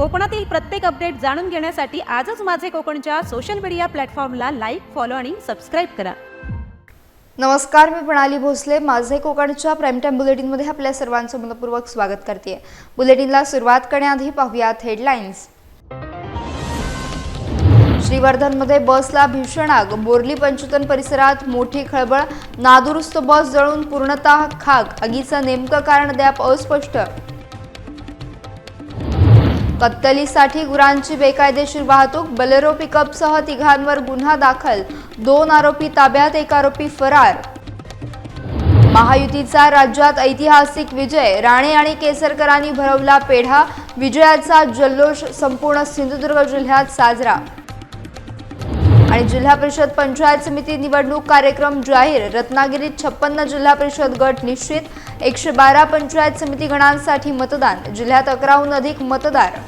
कोकणातील प्रत्येक अपडेट जाणून घेण्यासाठी आजच माझे कोकणच्या सोशल मीडिया प्लॅटफॉर्मला लाईक, फॉलो आणि सबस्क्राईब करा. नमस्कार, मी प्रणाली भोसले. माझे कोकणच्या प्राईम टाइम बुलेटिनमध्ये आपल्या सर्वांचं मनपूर्वक स्वागत करते. बुलेटिनला सुरुवात करण्याआधी पाहूयात हेडलाईन्स. श्रीवर्धनमध्ये बसला भीषण आग. बोर्ली पंचतन परिसरात मोठी खळबळ. नादुरुस्त बस जळून पूर्णतः खाक. आगीचं नेमकं कारण अद्याप अस्पष्ट. कत्तलीसाठी गुरांची बेकायदेशीर वाहतूक. बलेरो पिकअपसह तिघांवर गुन्हा दाखल. 2 आरोपी ताब्यात, 1 आरोपी फरार. महायुतीचा राज्यात ऐतिहासिक विजय. राणे आणि केसरकरांनी भरवला पेढा. विजयाचा जल्लोष संपूर्ण सिंधुदुर्ग जिल्ह्यात साजरा. आणि जिल्हा परिषद पंचायत समिती निवडणूक कार्यक्रम जाहीर. रत्नागिरीत 56 जिल्हा परिषद गट निश्चित. 112 पंचायत समिती गणांसाठी मतदान. जिल्ह्यात 11हून अधिक मतदार.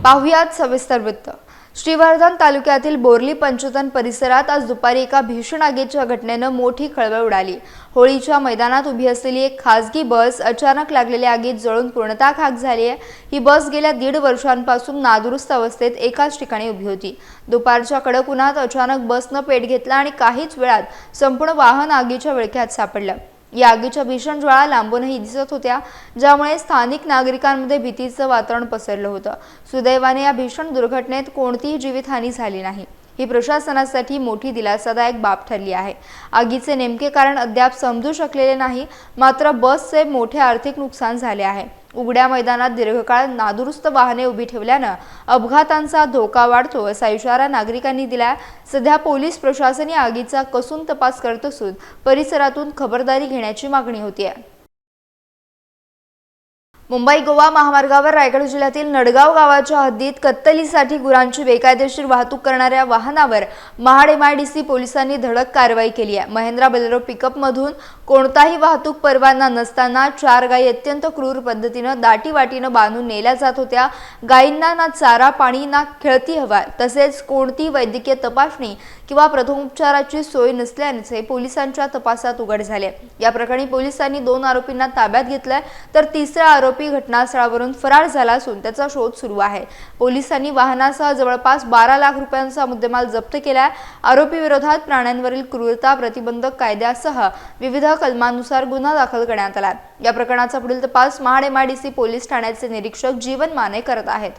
पाहुयात सविस्तर वृत्त. श्रीवर्धन तालुक्यातील बोर्ली पंचतन परिसरात आज दुपारी एका भीषण आगीच्या घटनेनं मोठी खळबळ उडाली. होळीच्या मैदानात उभी असलेली एक खासगी बस अचानक लागलेल्या आगीत जळून पूर्णतः खाक झाली आहे. ही बस गेल्या 1.5 वर्षांपासून नादुरुस्त अवस्थेत एकाच ठिकाणी उभी होती. दुपारच्या कडक उन्हात अचानक बसनं पेट घेतला आणि काहीच वेळात संपूर्ण वाहन आगीच्या विळख्यात सापडलं. या आगीच्या भीषण ज्वाळा लांबूनही दिसत होत्या, ज्यामुळे स्थानिक नागरिकांमध्ये भीतीचं वातावरण पसरलं होतं. सुदैवाने या भीषण दुर्घटनेत कोणतीही जीवितहानी झाली नाही. ही प्रशासनासाठी मोठी दिलासादायक बाब ठरली आहे. आगीचे नेमके कारण अद्याप समजू शकलेले नाही, मात्र बसचे मोठे आर्थिक नुकसान झाले आहे. उघड्या मैदानात दीर्घकाळ नादुरुस्त वाहने उभी ठेवल्यानं अपघातांचा धोका वाढतो, असा इशारा नागरिकांनी दिला. सध्या पोलीस प्रशासन या आगीचा कसून तपास करत असून परिसरातून खबरदारी घेण्याची मागणी होती. मुंबई गोवा महामार्गावर रायगड जिल्ह्यातील नडगाव गावाच्या हद्दीत कत्तलीसाठी गुरांची बेकायदेशीर वाहतूक करणाऱ्या वाहनावर महाड MIDC पोलिसांनी धडक कारवाई केली आहे. महिंद्रा बोलेरो पिकअपमधून कोणताही वाहतूक परवाना नसताना 4 गायी अत्यंत क्रूर पद्धतीनं दाटीवाटीनं बांधून नेल्या जात होत्या. गायींना ना चारा पाणी ना खेळती हवा तसेच कोणती वैद्यकीय तपासणी किंवा प्रथमोपचाराची सोय नसल्याने पोलिसांच्या तपासात उघड झाले. या प्रकरणी पोलिसांनी 2 आरोपींना ताब्यात घेतलाय, तर तिसरा आरोपी घटनास्थळावरून फरार झाला असून त्याचा शोध सुरू आहे. पोलिसांनी वाहनासह जवळपास 12 लाख रुपयांचा मुद्देमाल जप्त केलाय. आरोपी विरोधात प्राण्यांवरील क्रूरता प्रतिबंधक कायद्यासह विविध कलमांनुसार गुन्हा दाखल करण्यात आला. या प्रकरणाचा पुढील तपास महाड MIDC पोलीस ठाण्याचे निरीक्षक जीवन माने करत आहेत.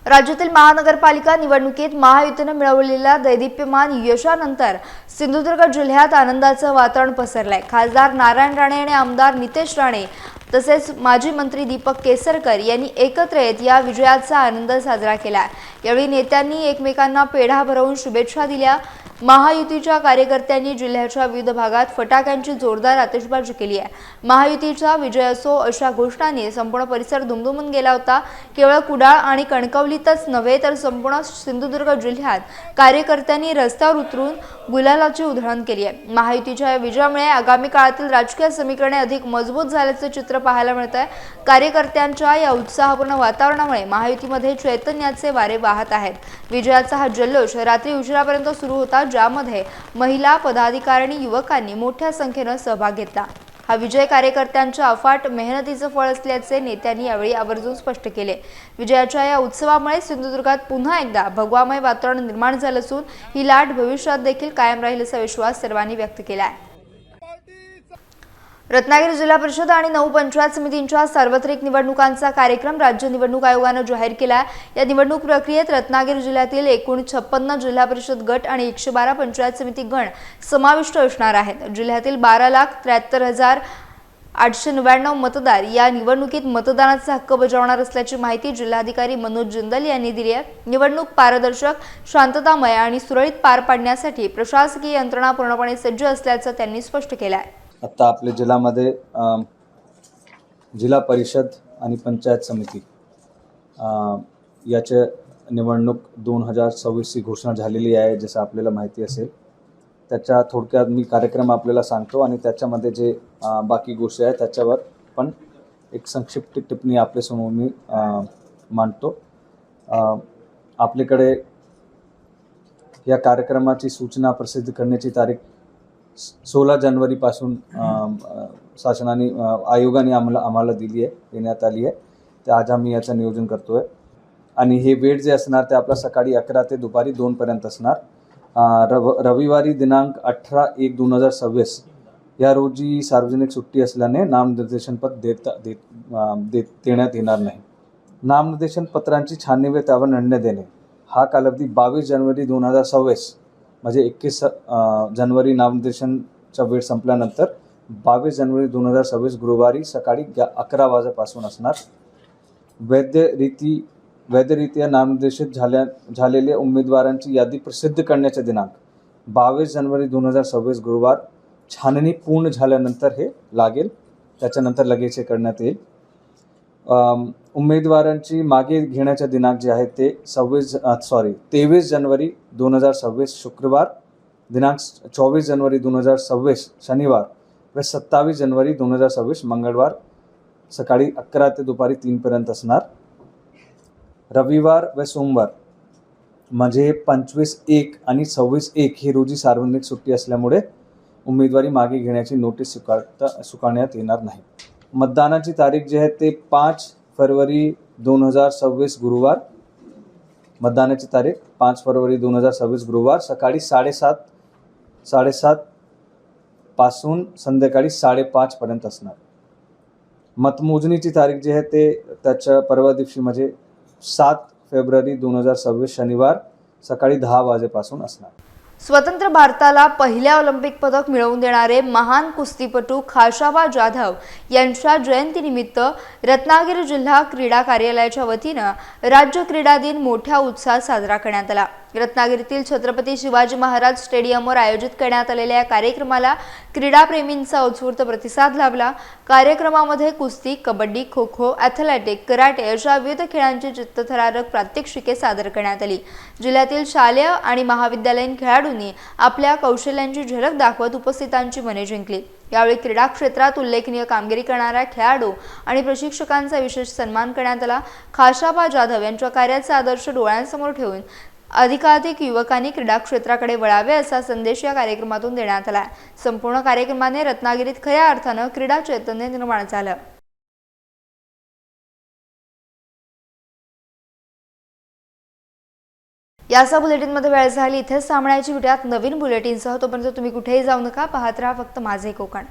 राज्यातील महानगरपालिका निवडणुकीत महायुतीने मिळवलेल्या दैदिप्यमान यशानंतर सिंधुदुर्ग जिल्ह्यात आनंदाचं वातावरण पसरलंय. खासदार नारायण राणे आणि आमदार नितेश राणे तसेच माजी मंत्री दीपक केसरकर यांनी एकत्र येत या विजयाचा आनंद साजरा केला. यावेळी नेत्यांनी एकमेकांना पेढा भरवून शुभेच्छा दिल्या. महायुतीच्या कार्यकर्त्यांनी जिल्ह्याच्या विविध भागात फटाक्यांची जोरदार आतिषबाजी केली आहे. महायुतीचा विजय असो अशा घोषणांनी संपूर्ण परिसर दुमदुमून गेला होता. केवळ कुडाळ आणि कणकवलीतच नव्हे तर संपूर्ण सिंधुदुर्ग जिल्ह्यात कार्यकर्त्यांनी रस्त्यावर उतरून गुलालाची उधळण केली आहे. महायुतीच्या या विजयामुळे आगामी काळातील राजकीय समीकरणे अधिक मजबूत झाल्याचे चित्र पाहायला मिळत आहे. कार्यकर्त्यांच्या या उत्साहपूर्ण वातावरणामुळे महायुतीमध्ये चैतन्याचे वारे वाहत आहेत. विजयाचा हा जल्लोष रात्री उशिरापर्यंत सुरू होता, ज्यामध्ये महिला पदाधिकारी युवकांनी मोठ्या संख्येने सहभाग घेतला. हा विजय कार्यकर्त्यांच्या अफाट मेहनतीचं फळ असल्याचे नेत्यांनी यावेळी आवर्जून स्पष्ट केले. विजयाच्या या उत्सवामुळे सिंधुदुर्गात पुन्हा एकदा भगवामय वातावरण निर्माण झालं असून ही लाट भविष्यात देखील कायम राहील असा विश्वास सर्वांनी व्यक्त केला आहे. रत्नागिरी जिल्हा परिषद आणि 9 पंचायत समितींच्या सार्वत्रिक निवडणुकांचा कार्यक्रम राज्य निवडणूक आयोगाने जाहीर केला. या निवडणूक प्रक्रियेत रत्नागिरी जिल्ह्यातील एकूण 56 जिल्हा परिषद गट आणि 112 पंचायत समिती गण समाविष्ट असणार आहेत. जिल्ह्यातील 12,73,899 मतदार या निवडणुकीत मतदानाचा हक्क बजावणार असल्याची माहिती जिल्हाधिकारी मनोज जिंदल यांनी दिली आहे. निवडणूक पारदर्शक, शांततामय आणि सुरळीत पार पाडण्यासाठी प्रशासकीय यंत्रणा पूर्णपणे सज्ज असल्याचं त्यांनी स्पष्ट केलं आहे. आता आपल्या जिल्ह्यामध्ये जिल्हा परिषद आणि पंचायत समिती याचे निवडणूक 2026 घोषणा झालेली आहे. जसं आपल्याला माहिती असेल, त्याच्या थोडक्यात मी कार्यक्रम आपल्याला सांगतो आणि त्याच्यामध्ये जे बाकी गोष्टी आहेत त्याच्यावर पण एक संक्षिप्त टिप्पणी आपल्यासमोर मी मांडतो. आपल्याकडे या कार्यक्रमाची सूचना प्रसिद्ध करण्याची तारीख 16 जानेवारीपासून शासनाने आयोगाने आम्हाला देण्यात आली आहे. तर आज आम्ही याचं नियोजन करतो आहे. आणि हे वेळ जे असणार ते आपला सकाळी 11 ते दुपारी 2 पर्यंत असणार. रविवारी दिनांक 18/1/2026 या रोजी सार्वजनिक सुट्टी असल्याने नामनिर्देशनपत्र देण्यात येणार नाही. नामनिर्देशन पत्रांची छाननी व त्यावर निर्णय देणे हा कालावधी 22 जानेवारी 2026 म्हणजे 21 जानेवारी नामनिर्देशनचा वेळ संपल्यानंतर 22 जानेवारी 2026 गुरुवारी सकाळी 11 वाजेपासून असणार. वैधरित्या नामनिर्देशित झालेल्या उमेदवारांची यादी प्रसिद्ध करण्याचे दिनांक 22 जानेवारी 2026 गुरुवार. छाननी पूर्ण झाल्यानंतर हे लागेल, त्याच्यानंतर लगेच हे करण्यात येईल. उमेदवारांची मागे घेण्याचे दिनांक जे आहे ते 23 जानेवारी 2026 शुक्रवार, दिनांक 24 जानेवारी 2026 शनिवार व 27 जानेवारी 2026 मंगळवार सकाळी 11 ते दुपारी 3 पर्यंत असणार. रविवार व सोमवार म्हणजे 25/1 आणि 26/1 ही रोजी सार्वजनिक सुट्टी असल्यामुळे उमेदवारी मागे घेण्याची नोटीस स्वीकारण्यात येणार नाही. मतदानाची तारीख जी आहे ते 5 फरवरी 2026 गुरुवार. मतदानाची तारीख 5 फरवरी 2026 गुरुवार सकाळी 7:30 पासून संध्याकाळी 5:30 पर्यंत असणार. मतमोजणीची तारीख जी आहे ते त्याच्या परवा दिवशी म्हणजे 7 फेब्रुवारी 2026 शनिवार सकाळी 10 वाजेपासून असणार. स्वतंत्र भारताला पहिले ऑलिम्पिक पदक मिळवून देणारे महान कुस्तीपटू खाशाबा जाधव यांच्या जयंतीनिमित्त रत्नागिरी जिल्हा क्रीडा कार्यालयाच्या वतीनं राज्य क्रीडा दिन मोठ्या उत्साहात साजरा करण्यात आला. रत्नागिरीतील छत्रपती शिवाजी महाराज स्टेडियमवर आयोजित करण्यात आलेल्या या कार्यक्रमाला क्रीडाप्रेमींचा उत्स्फूर्त प्रतिसाद लाभला. कार्यक्रमामध्ये कुस्ती, कबड्डी, खो खो, ॲथलेटिक, कराटे अशा विविध खेळांची चित्तथरारक प्रात्यक्षिके सादर करण्यात आली. जिल्ह्यातील शालेय आणि महाविद्यालयीन खेळाडूंनी आपल्या कौशल्यांची झलक दाखवत उपस्थितांची मने जिंकली. यावेळी क्रीडा क्षेत्रात उल्लेखनीय कामगिरी करणाऱ्या खेळाडू आणि प्रशिक्षकांचा विशेष सन्मान करण्यात आला. खाशाबा जाधव यांच्या कार्याचा आदर्श डोळ्यांसमोर ठेवून अधिकाधिक युवकांनी क्रीडा क्षेत्राकडे वळावे असा संदेश या कार्यक्रमातून देण्यात आला. संपूर्ण कार्यक्रमाने रत्नागिरीत खऱ्या अर्थानं क्रीडा चैतन्य निर्माण झालं. याचा बुलेटिनमध्ये वेळ झाली. इथेच थांबण्याची भेटूयात नवीन बुलेटिनसह. तोपर्यंत तुम्ही कुठेही जाऊ नका. पाहत राहा फक्त माझे कोकण.